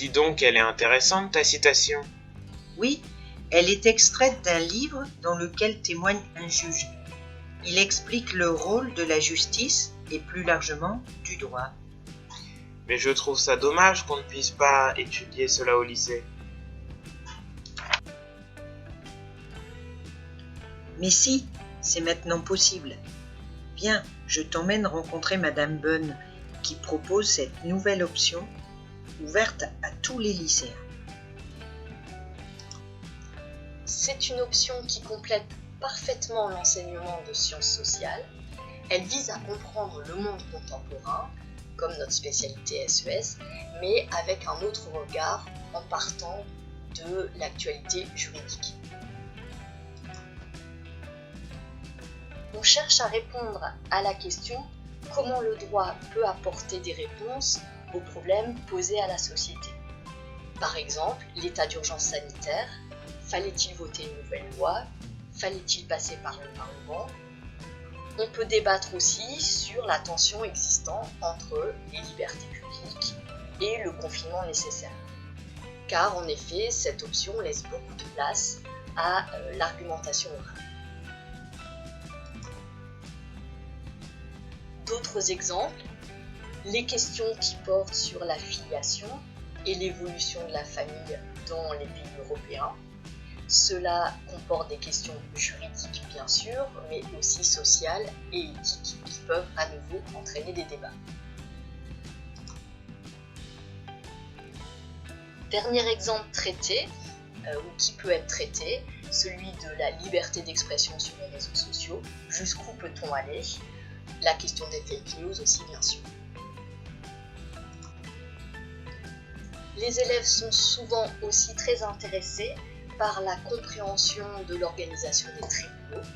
Dis donc, elle est intéressante ta citation. Oui, elle est extraite d'un livre dans lequel témoigne un juge. Il explique le rôle de la justice et plus largement du droit. Mais je trouve ça dommage qu'on ne puisse pas étudier cela au lycée. Mais si, c'est maintenant possible. Viens, je t'emmène rencontrer Madame Bonne qui propose cette nouvelle option ouverte à tous les lycéens. C'est une option qui complète parfaitement l'enseignement de sciences sociales. Elle vise à comprendre le monde contemporain, comme notre spécialité SES, mais avec un autre regard en partant de l'actualité juridique. On cherche à répondre à la question comment le droit peut apporter des réponses aux problèmes posés à la société. Par exemple, l'état d'urgence sanitaire, fallait-il voter une nouvelle loi? Fallait-il passer par le Parlement? On peut débattre aussi sur la tension existant entre les libertés publiques et le confinement nécessaire. Car en effet, cette option laisse beaucoup de place à l'argumentation orale. D'autres exemples, les questions qui portent sur la filiation et l'évolution de la famille dans les pays européens. Cela comporte des questions juridiques bien sûr, mais aussi sociales et éthiques qui peuvent à nouveau entraîner des débats. Dernier exemple traité, ou qui peut être traité, celui de la liberté d'expression sur les réseaux sociaux. Jusqu'où peut-on aller? La question des fake news aussi bien sûr. Les élèves sont souvent aussi très intéressés par la compréhension de l'organisation des tribunaux,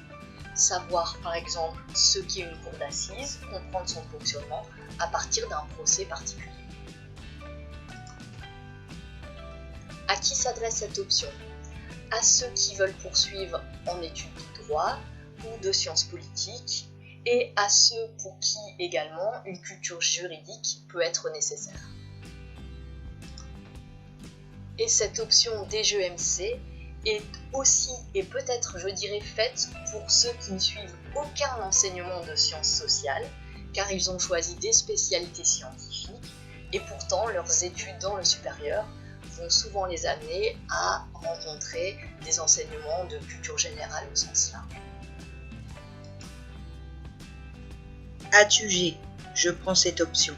savoir par exemple ce qu'est une cour d'assises, comprendre son fonctionnement à partir d'un procès particulier. À qui s'adresse cette option? À ceux qui veulent poursuivre en études de droit ou de sciences politiques et à ceux pour qui également une culture juridique peut être nécessaire. Et cette option DGEMC est aussi et peut-être je dirais faite pour ceux qui ne suivent aucun enseignement de sciences sociales car ils ont choisi des spécialités scientifiques et pourtant leurs études dans le supérieur vont souvent les amener à rencontrer des enseignements de culture générale au sens large. ATUG, je prends cette option.